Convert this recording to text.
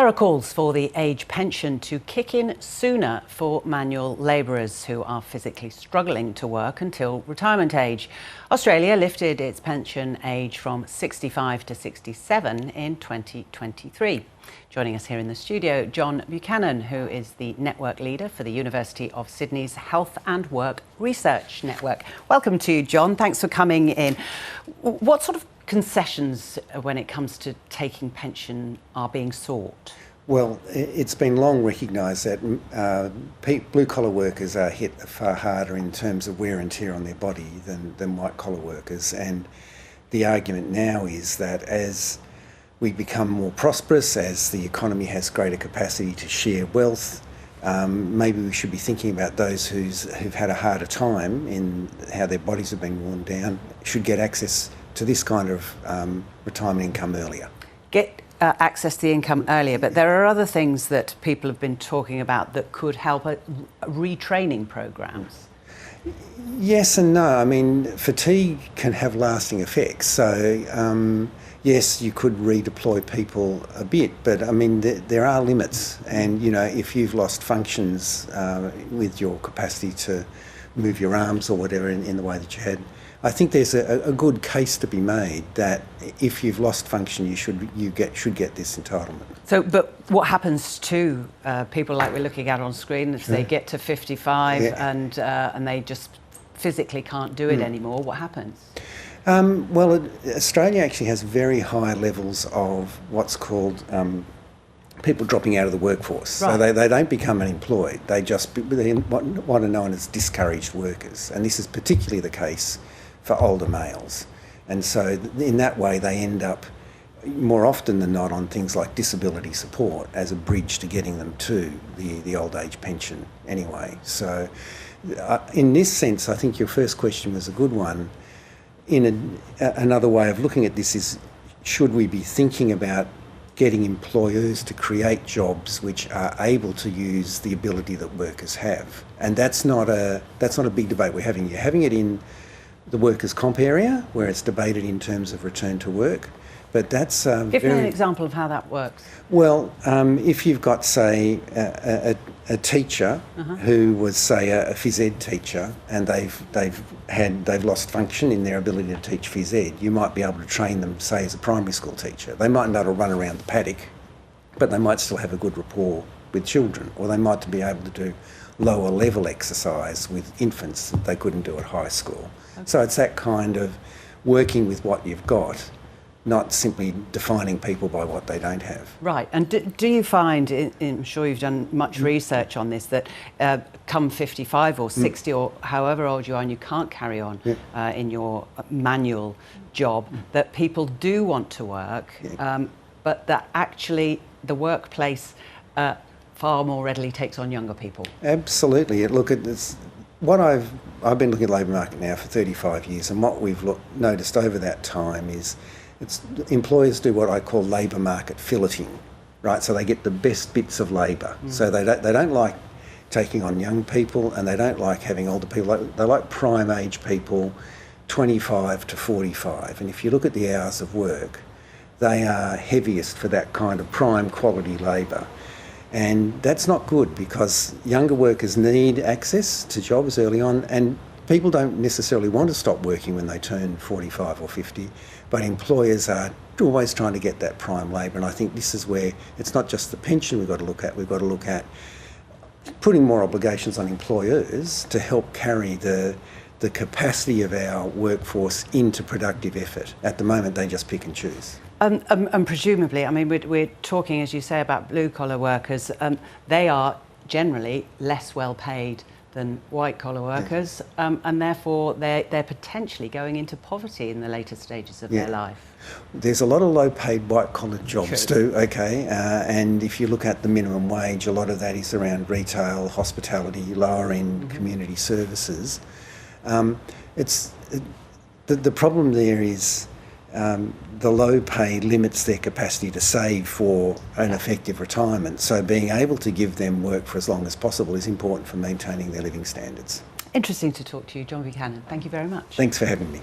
There are calls for the age pension to kick in sooner for manual labourers who are physically struggling to work until retirement age. Australia lifted its pension age from 65 to 67 in 2023. Joining us here in the studio, John Buchanan, who is the network leader for the University of Sydney's Health and Work Research Network. Welcome to you, John. Thanks for coming in. What sort of concessions when it comes to taking pension are being sought? Well, it's been long recognised that blue-collar workers are hit far harder in terms of wear and tear on their body than white-collar workers. And the argument now is that as we become more prosperous, as the economy has greater capacity to share wealth, maybe we should be thinking about those who've had a harder time in how their bodies have been worn down, should get access to this kind of retirement income earlier. Get access to the income earlier, but there are other things that people have been talking about that could help retraining programs. Yes and no. I mean, fatigue can have lasting effects. So, yes, you could redeploy people a bit, but I mean, there are limits. And, you know, if you've lost functions with your capacity to move your arms or whatever in the way that you had, I think there's a good case to be made that if you've lost function, you should get this entitlement. So, but what happens to people like we're looking at on screen if they get to 55 and they just physically can't do it anymore? What happens? Well, Australia actually has very high levels of what's called people dropping out of the workforce. Right. So they don't become unemployed. They're what are known as discouraged workers, and this is particularly the case for older males. And so in that way they end up more often than not on things like disability support as a bridge to getting them to the old age pension anyway. So in this sense, I think your first question was a good one. Another way of looking at this is, should we be thinking about getting employers to create jobs which are able to use the ability that workers have? And that's not a big debate we're having. You're having it in the workers' comp area, where it's debated in terms of return to work. But that's Give me an example of how that works. Well, if you've got, say, a teacher who was, say, a phys ed teacher, and they've lost function in their ability to teach phys ed, you might be able to train them, say, as a primary school teacher. They might not be able to run around the paddock, but they might still have a good rapport with children, or they might be able to do lower level exercise with infants that they couldn't do at high school. Okay. So it's that kind of working with what you've got, not simply defining people by what they don't have. Right, and do you find, I'm sure you've done much research on this, that come 55 or 60 or however old you are and you can't carry on in your manual job, that people do want to work, but that actually the workplace far more readily takes on younger people? Absolutely. Look at this. I've been looking at the labour market now for 35 years, and what we've noticed over that time is employers do what I call labour market filleting, right? So they get the best bits of labour. So they don't like taking on young people, and they don't like having older people. They like prime age people, 25 to 45. And if you look at the hours of work, they are heaviest for that kind of prime quality labour. And that's not good, because younger workers need access to jobs early on, and people don't necessarily want to stop working when they turn 45 or 50, but employers are always trying to get that prime labour. And I think this is where it's not just the pension we've got to look at putting more obligations on employers to help carry the capacity of our workforce into productive effort. At the moment, they just pick and choose. And presumably, I mean, we're talking, as you say, about blue-collar workers. They are generally less well paid than white-collar workers, and therefore they're potentially going into poverty in the later stages of their life. There's a lot of low-paid white-collar jobs too, and if you look at the minimum wage, a lot of that is around retail, hospitality, lower-end community services. The problem there is the low pay limits their capacity to save for an effective retirement. So being able to give them work for as long as possible is important for maintaining their living standards. Interesting to talk to you, John Buchanan. Thank you very much. Thanks for having me.